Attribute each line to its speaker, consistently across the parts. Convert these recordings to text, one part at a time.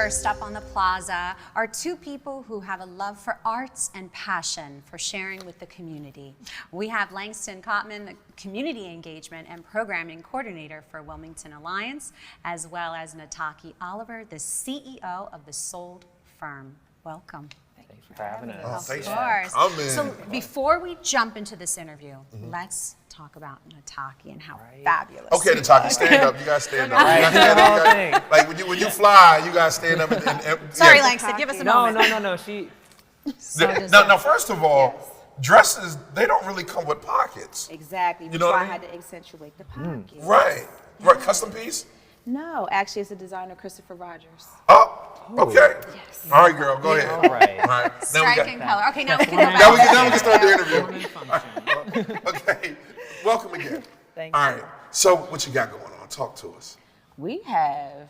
Speaker 1: First up on the plaza are two people who have a love for arts and passion for sharing with the community. We have Langston Cotman, the Community Engagement and Programming Coordinator for Wilmington Alliance, as well as Nataki Oliver, the CEO of the Sold Firm. Welcome.
Speaker 2: Thanks for having us.
Speaker 1: Of course. So before we jump into this interview, let's talk about Nataki and how fabulous.
Speaker 3: Okay, Nataki, stand up. You guys stand up. You guys stand up. Like when you fly, you guys stand up.
Speaker 1: Sorry, Langston, give us a moment.
Speaker 2: No.
Speaker 3: Now, first of all, dresses, they don't really come with pockets.
Speaker 4: Exactly.
Speaker 3: You know what I mean?
Speaker 4: I had to accentuate the pockets.
Speaker 3: Right. Custom piece?
Speaker 4: No, actually, it's a designer, Christopher Rogers.
Speaker 3: Oh, okay.
Speaker 4: Yes.
Speaker 3: All right, girl, go ahead.
Speaker 2: All right.
Speaker 1: Striking color. Okay, now we can
Speaker 3: Now we can start the interview. Okay. Welcome again.
Speaker 4: Thank you.
Speaker 3: All right. So what you got going on? Talk to us.
Speaker 4: We have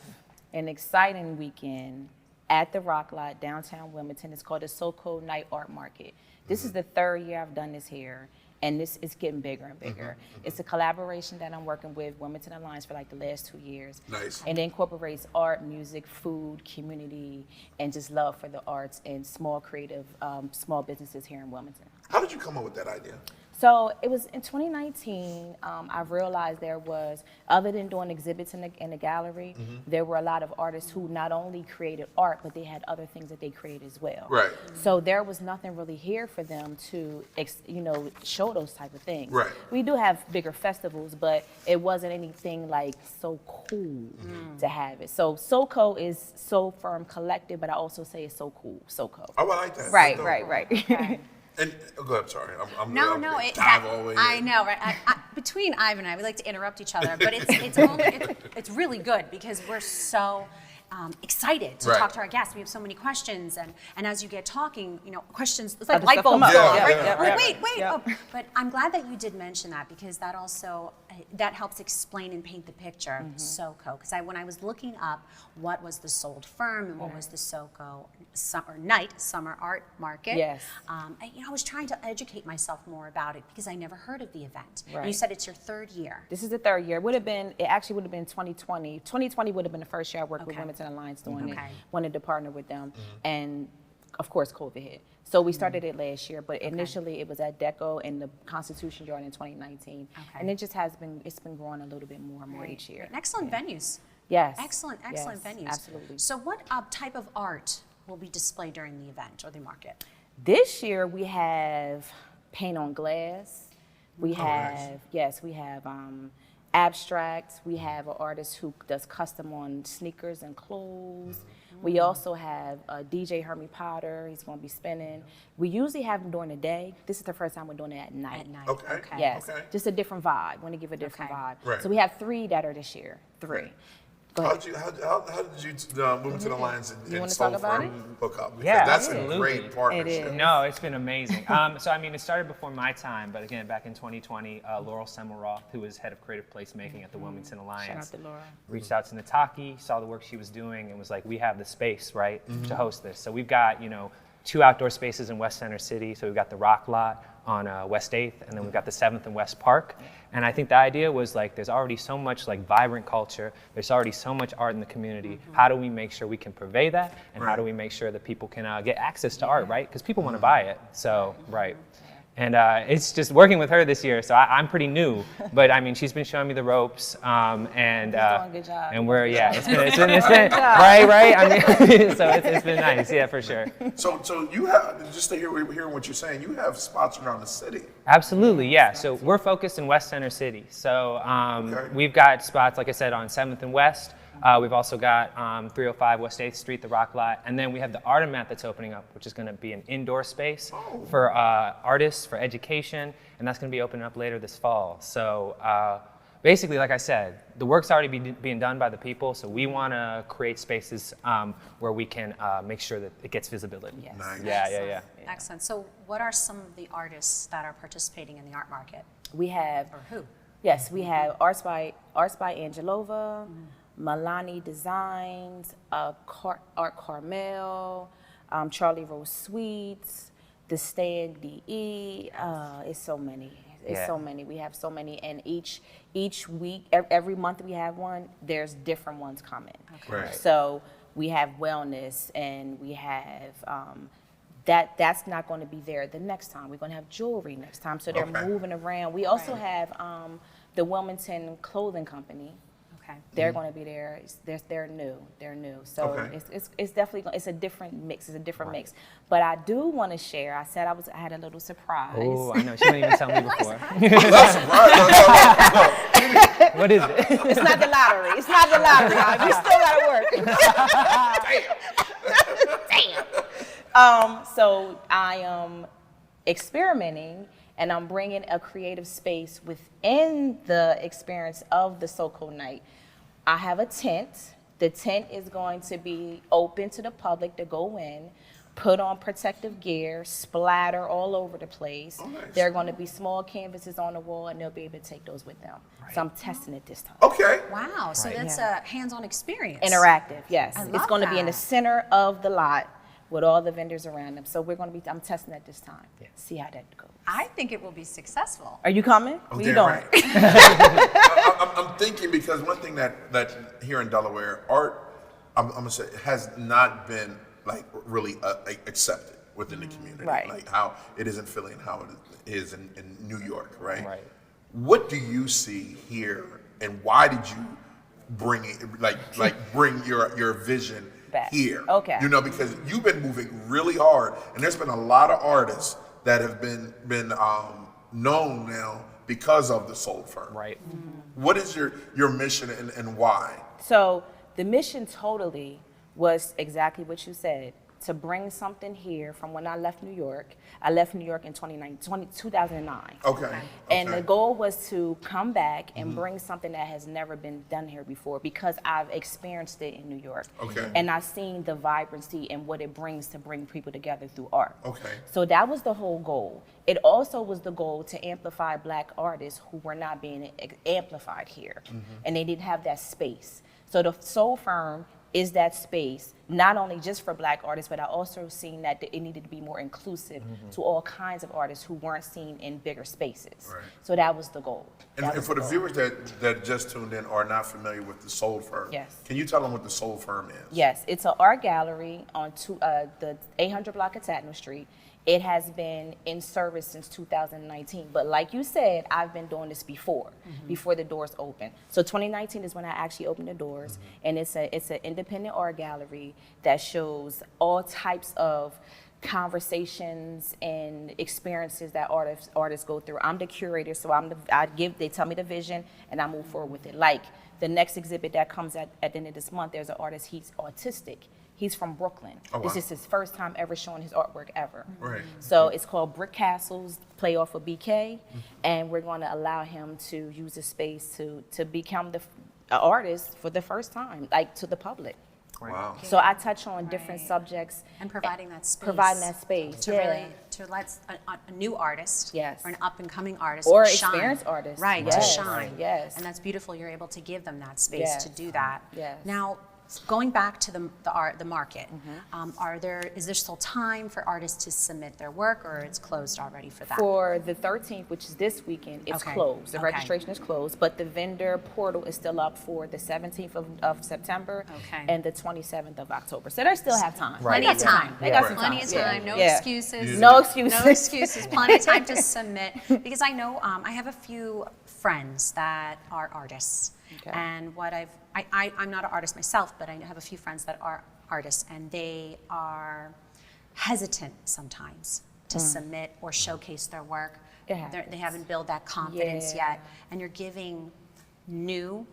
Speaker 4: an exciting weekend at the Rock Lot, downtown Wilmington. It's called the SoCo Night Art Market. This is the third year I've done this here, and this is getting bigger and bigger. It's a collaboration that I'm working with Wilmington Alliance for like the last 2 years.
Speaker 3: Nice.
Speaker 4: And it incorporates art, music, food, community, and just love for the arts and small creative, small businesses here in Wilmington.
Speaker 3: How did you come up with that idea?
Speaker 4: So it was in 2019, I realized there was, other than doing exhibits in the gallery, there were a lot of artists who not only created art, but they had other things that they created as well.
Speaker 3: Right.
Speaker 4: So there was nothing really here for them to, show those type of things.
Speaker 3: Right.
Speaker 4: We do have bigger festivals, but it wasn't anything like so cool to have it. So SoCo is So Firm Collective, but I also say it's so cool, SoCo.
Speaker 3: Oh, I like that.
Speaker 4: Right.
Speaker 3: And go ahead, sorry.
Speaker 1: I know, right? Between Ivan and I, we like to interrupt each other, but it's really good because we're so excited to talk to our guests. We have so many questions, and as you get talking, questions, it's like light bulbs go off, right? Wait. Oh, but I'm glad that you did mention that because that also, that helps explain and paint the picture of SoCo. Because when I was looking up what was the Sold Firm and what was the SoCo Summer Art Market, I was trying to educate myself more about it because I never heard of the event.
Speaker 4: Right.
Speaker 1: And you said it's your third year.
Speaker 4: This is the third year. It actually would have been 2020. 2020 would have been the first year I worked with Wilmington Alliance doing it. Wanted to partner with them, and of course COVID hit. So we started it last year, but initially it was at DECO in the Constitution Yard in 2019, and it just it's been growing a little bit more and more each year.
Speaker 1: And excellent venues.
Speaker 4: Yes.
Speaker 1: Excellent venues.
Speaker 4: Absolutely.
Speaker 1: So what type of art will be displayed during the event or the market?
Speaker 4: This year we have paint on glass. We have abstracts. We have an artist who does custom on sneakers and clothes. We also have DJ Hermie Potter. He's going to be spinning. We usually have him during the day. This is the first time we're doing it at night.
Speaker 3: Okay.
Speaker 4: Yes.
Speaker 3: Okay.
Speaker 4: Just a different vibe. Want to give a different vibe.
Speaker 3: Right.
Speaker 4: So we have 3 that are this year. 3. Go
Speaker 3: How
Speaker 4: ahead.
Speaker 3: did you move into the Alliance and
Speaker 4: wanna
Speaker 3: Soul
Speaker 4: talk about
Speaker 3: Firm hook up? Because
Speaker 2: Yeah,
Speaker 3: that's
Speaker 2: absolutely.
Speaker 3: a great partnership.
Speaker 4: It is.
Speaker 2: No, it's been amazing. So it started before my time, but again, back in 2020, Laurel Semmelroth, who was head of creative placemaking at the Wilmington Alliance,
Speaker 4: Shout out to Laura.
Speaker 2: reached out to Nataki, saw the work she was doing, and was like, we have the space, right, to host this. So we've got, 2 outdoor spaces in West Center City. So we've got the Rock Lot on West 8th, and then we've got the 7th and West Park. And I think the idea was like, there's already so much like vibrant culture. There's already so much art in the community. How do we make sure we can purvey that? And how do we make sure that people can get access to art, right? Because people want to buy it. So, right. And it's just working with her this year, so I'm pretty new, but I mean, she's been showing me the ropes, and
Speaker 4: doing a good job.
Speaker 2: And it's been right. I mean, so it's been nice, yeah, for sure.
Speaker 3: So you have, just to hearing what you're saying, you have spots around the city.
Speaker 2: Absolutely, yeah. So we're focused in West Center City. So we've got spots, like I said, on 7th and West. We've also got 305 West 8th Street, the Rock Lot, and then we have the Artimat that's opening up, which is going to be an indoor space for artists, for education, and that's going to be opening up later this fall. So basically, like I said, the work's already being done by the people, so we want to create spaces where we can make sure that it gets visibility.
Speaker 4: Yes.
Speaker 3: Nice.
Speaker 2: Yeah.
Speaker 1: Excellent. So what are some of the artists that are participating in the art market?
Speaker 4: We have,
Speaker 1: Or who?
Speaker 4: yes, we have Arts by Angelova, Milani Designs, Art Carmel, Charlie Rose Sweets, The Stand DE. It's so many. it's
Speaker 2: Yeah.
Speaker 4: so many. We have so many, and each week, every month we have one. There's different ones coming.
Speaker 3: Okay. Right.
Speaker 4: So we have wellness, and we have that's not going to be there the next time. We're going to have jewelry next time. So they're moving around. We also have the Wilmington Clothing Company.
Speaker 1: Okay.
Speaker 4: They're going to be there. They're new. They're new. So it's definitely it's a different mix. It's a different mix. But I do want to share. I said I had a little surprise.
Speaker 2: Oh, I know. She didn't even tell me before.
Speaker 3: That's right.
Speaker 2: What is it?
Speaker 4: It's not the lottery. It's not the lottery. We still got to work. Damn. So I am experimenting, and I'm bringing a creative space within the experience of the So Cold Night. I have a tent. The tent is going to be open to the public to go in, put on protective gear, splatter all over the place.
Speaker 3: Oh, nice.
Speaker 4: There are going to be small canvases on the wall, and they'll be able to take those with them.
Speaker 2: Right.
Speaker 4: So I'm testing it this time.
Speaker 3: Okay.
Speaker 1: Wow, so
Speaker 2: Right.
Speaker 1: that's a hands-on experience.
Speaker 4: Interactive, yes.
Speaker 1: I
Speaker 4: It's
Speaker 1: love
Speaker 4: going to be in the
Speaker 1: that.
Speaker 4: center of the lot with all the vendors around them. So I'm testing that this time.
Speaker 2: Yeah.
Speaker 4: See how that goes.
Speaker 1: I think it will be successful.
Speaker 4: Are you coming?
Speaker 3: Oh,
Speaker 4: Where you
Speaker 3: damn
Speaker 4: going?
Speaker 3: right. I'm thinking because one thing that here in Delaware, art, I'm gonna say, has not been like really accepted within the community.
Speaker 4: Right.
Speaker 3: Like how it is in Philly and how it is in New York, right?
Speaker 2: Right.
Speaker 3: What do you see here, and why did you bring it, bring your vision
Speaker 4: Back.
Speaker 3: here?
Speaker 4: Okay.
Speaker 3: You know, because you've been moving really hard, and there's been a lot of artists that have been known now because of the Soul Firm.
Speaker 2: Right.
Speaker 3: What is your mission and why?
Speaker 4: So the mission totally was exactly what you said, to bring something here from when I left New York. I left New York in 2009.
Speaker 3: Okay.
Speaker 4: And
Speaker 3: okay.
Speaker 4: the goal was to come back and bring something that has never been done here before, because I've experienced it in New York.
Speaker 3: Okay.
Speaker 4: And I've seen the vibrancy and what it brings to bring people together through art.
Speaker 3: Okay.
Speaker 4: So that was the whole goal. It also was the goal to amplify Black artists who were not being amplified here. And they didn't have that space. So the Soul Firm is that space, not only just for Black artists, but I also seen that it needed to be more inclusive to all kinds of artists who weren't seen in bigger spaces.
Speaker 3: Right.
Speaker 4: So that was the goal.
Speaker 3: And for the viewers that just tuned in or are not familiar with the Soul Firm,
Speaker 4: Yes.
Speaker 3: can you tell them what the Soul Firm is?
Speaker 4: Yes, it's an art gallery on the 800 block of Tatnall Street. It has been in service since 2019. But like you said, I've been doing this before the doors open. So 2019 is when I actually opened the doors. And it's an independent art gallery that shows all types of conversations and experiences that artists go through. I'm the curator, so they tell me the vision and I move forward with it. Like the next exhibit that comes at the end of this month, there's an artist, he's autistic. He's from Brooklyn.
Speaker 3: Oh, wow.
Speaker 4: This is his first time ever showing his artwork ever.
Speaker 3: Right.
Speaker 4: So it's called Brick Castles, play off of BK, and we're going to allow him to use the space to become the artist for the first time, like to the public.
Speaker 3: Wow.
Speaker 4: So I touch on different subjects.
Speaker 1: And providing that space.
Speaker 4: Providing that space,
Speaker 1: To
Speaker 4: yeah.
Speaker 1: really, to let a new artist.
Speaker 4: Yes.
Speaker 1: Or an up and coming artist.
Speaker 4: Or
Speaker 1: shine.
Speaker 4: experienced artist.
Speaker 1: Right,
Speaker 4: Yes,
Speaker 1: to shine.
Speaker 4: yes.
Speaker 1: And that's beautiful. You're able to give them that space
Speaker 4: Yes.
Speaker 1: to do that.
Speaker 4: Yes.
Speaker 1: Now, going back to the market, is there still time for artists to submit their work, or it's closed already for that?
Speaker 4: For the 13th, which is this weekend, it's
Speaker 1: Okay.
Speaker 4: closed. The
Speaker 1: Okay.
Speaker 4: registration is closed, but the vendor portal is still up for the 17th of September
Speaker 1: Okay.
Speaker 4: and the 27th of October. So they still have time.
Speaker 2: Right.
Speaker 1: Plenty of time.
Speaker 4: They got
Speaker 3: Right.
Speaker 4: some
Speaker 1: Plenty of time. No
Speaker 4: Yeah.
Speaker 1: excuses.
Speaker 4: No excuses.
Speaker 1: No excuses. Plenty of time to submit. Because I know I have a few friends that are artists.
Speaker 4: Okay.
Speaker 1: And I'm not an artist myself, but I have a few friends that are artists, and they are hesitant sometimes to submit or showcase their work.
Speaker 4: It happens.
Speaker 1: They haven't built that confidence
Speaker 4: Yeah.
Speaker 1: yet. And you're giving new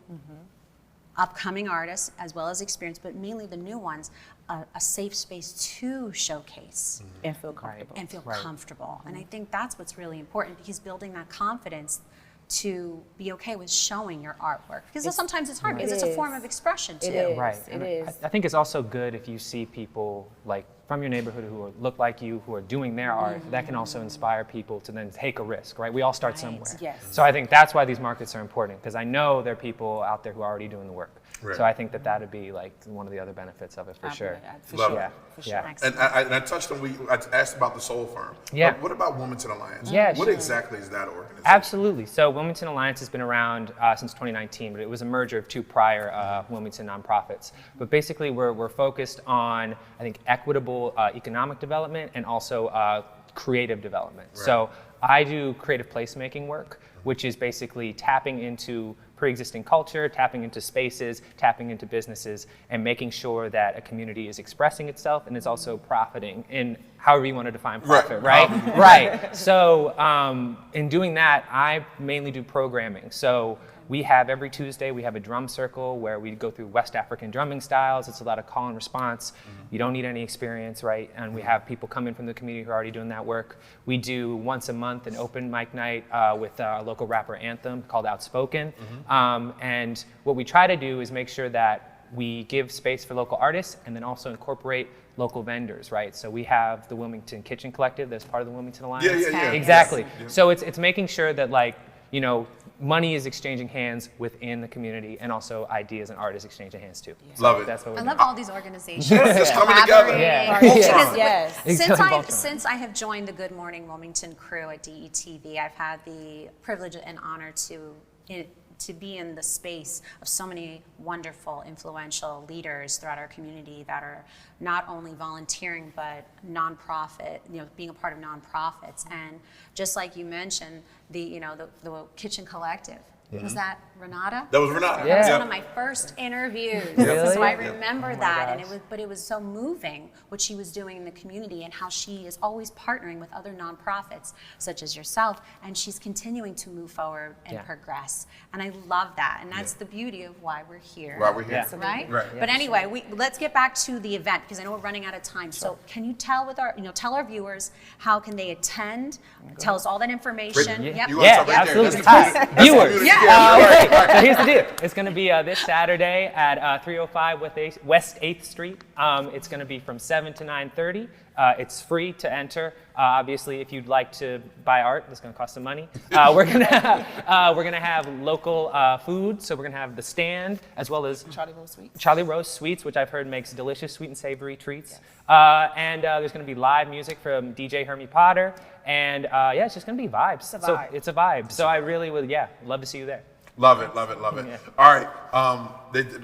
Speaker 1: upcoming artists, as well as experienced, but mainly the new ones, a safe space to showcase
Speaker 4: And feel comfortable.
Speaker 1: and feel
Speaker 2: Right.
Speaker 1: comfortable. And I think that's what's really important, because building that confidence to be okay with showing your artwork. Because sometimes it's hard, because
Speaker 4: It
Speaker 1: it's a
Speaker 4: is.
Speaker 1: form of expression too.
Speaker 4: It is.
Speaker 2: Right.
Speaker 4: It
Speaker 2: And
Speaker 4: is.
Speaker 2: I think it's also good if you see people like from your neighborhood who look like you, who are doing their art, that can also inspire people to then take a risk, right? We all start somewhere.
Speaker 4: Yes.
Speaker 2: So I think that's why these markets are important, because I know there are people out there who are already doing the work.
Speaker 3: Right.
Speaker 2: So I think that would be like one of the other benefits of it for sure.
Speaker 3: Love it.
Speaker 2: Yeah.
Speaker 4: For sure.
Speaker 2: Yeah.
Speaker 3: And I touched on, I asked about the Soul Firm.
Speaker 2: Yeah.
Speaker 3: But what about Wilmington Alliance?
Speaker 2: Yeah,
Speaker 3: What
Speaker 2: sure.
Speaker 3: exactly is that organization?
Speaker 2: Absolutely. So Wilmington Alliance has been around since 2019, but it was a merger of two prior Wilmington nonprofits. But basically, we're focused on, I think, equitable economic development and also creative development.
Speaker 3: Right.
Speaker 2: So I do creative placemaking work, which is basically tapping into pre-existing culture, tapping into spaces, tapping into businesses, and making sure that a community is expressing itself and is also profiting in however you want to define profit, right? Right. So in doing that, I mainly do programming. So we have every Tuesday, we have a drum circle where we go through West African drumming styles. It's a lot of call and response. You don't need any experience, right? And we have people come in from the community who are already doing that work. We do once a month an open mic night with our local rapper Anthem called Outspoken. And what we try to do is make sure that we give space for local artists and then also incorporate local vendors, right? So we have the Wilmington Kitchen Collective that's part of the Wilmington Alliance.
Speaker 3: Yeah.
Speaker 2: Exactly.
Speaker 3: Yes.
Speaker 2: So it's making sure that, like, you know, money is exchanging hands within the community, and also ideas and art is exchanging hands too. So
Speaker 3: Love it.
Speaker 2: That's what we're
Speaker 1: I
Speaker 2: doing.
Speaker 1: love all these organizations
Speaker 3: Just coming together.
Speaker 1: collaborating.
Speaker 2: Yeah.
Speaker 1: Because
Speaker 4: Yes.
Speaker 2: Exactly.
Speaker 1: since I have joined the Good Morning Wilmington crew at DETV, I've had the privilege and honor to be in the space of so many wonderful, influential leaders throughout our community that are not only volunteering but nonprofit, being a part of nonprofits. And just like you mentioned, the Kitchen Collective. Was that Renata?
Speaker 3: That was Renata.
Speaker 1: That was
Speaker 2: Yeah.
Speaker 1: one of my first interviews.
Speaker 2: Really?
Speaker 1: So I remember that, and
Speaker 2: gosh.
Speaker 1: it was so moving what she was doing in the community and how she is always partnering with other nonprofits such as yourself, and she's continuing to move forward and progress. And I love that, and that's the beauty of why we're here.
Speaker 3: Why we're here.
Speaker 2: Yeah.
Speaker 1: Right?
Speaker 3: Right.
Speaker 1: But anyway, let's get back to the event because I know we're running out of time. So can you tell tell our viewers how can they attend? Tell us all that information.
Speaker 3: Great.
Speaker 1: Yep.
Speaker 3: You wanna
Speaker 2: Yeah,
Speaker 3: stop right there?
Speaker 2: absolutely.
Speaker 3: That's the
Speaker 2: Hi, viewers.
Speaker 3: community.
Speaker 2: Right. So here's the deal. It's going to be this Saturday at 305 West 8th Street. It's going to be from 7 to 9:30. It's free to enter. Obviously, if you'd like to buy art, it's going to cost some money. We're gonna have local food. So we're going to have the stand as well as Charlie Rose Sweets, which I've heard makes delicious sweet and savory treats. And there's going to be live music from DJ Hermie Potter. And it's just going to be vibes. So it's a vibe. So I really would, love to see you there.
Speaker 3: Love it. Yeah. All right.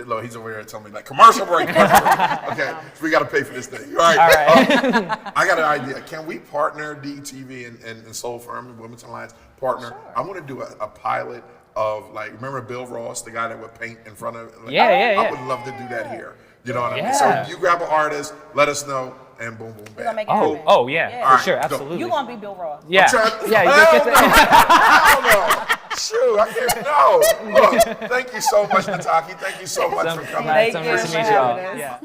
Speaker 3: Look, he's over here telling me, like, commercial break. Okay, so we got to pay for this thing. All right. I got an idea. Can we partner, DETV and Soul Firm and Wilmington Alliance, partner? Sure. I want to do a pilot of, like, remember Bill Ross, the guy that would paint in front of it? Like, I would love to do that here. You know what I mean? So you grab an artist, let us know, and boom, boom, bam.
Speaker 4: Make it happen.
Speaker 2: Oh, yeah, for sure,
Speaker 3: All right,
Speaker 2: absolutely.
Speaker 4: You gonna be Bill Ross?
Speaker 2: Yeah,
Speaker 3: Yeah,
Speaker 2: you just get to.
Speaker 3: Hell no. Shoot, I can't know. Look, thank you so much, Nataki. Thank you so much for coming.
Speaker 2: It's so nice to meet you all. Yeah.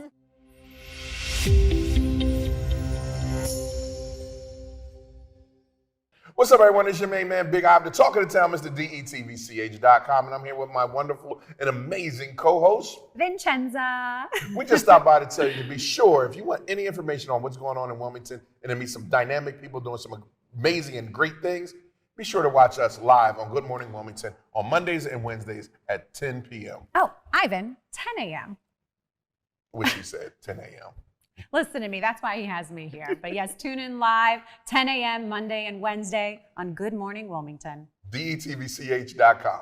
Speaker 3: What's up, everyone? It's your main man, Big Ivan, the talk of the town, Mr. DETVCH.com, and I'm here with my wonderful and amazing co-host,
Speaker 1: Vincenza.
Speaker 3: We just stopped by to tell you to be sure, if you want any information on what's going on in Wilmington and to meet some dynamic people doing some amazing and great things, be sure to watch us live on Good Morning Wilmington on Mondays and Wednesdays at 10 p.m.
Speaker 5: Oh, Ivan, 10 a.m.
Speaker 3: Which he said, 10 a.m.
Speaker 5: Listen to me. That's why he has me here. But yes, tune in live, 10 a.m. Monday and Wednesday on Good Morning Wilmington.
Speaker 3: DETVCH.com.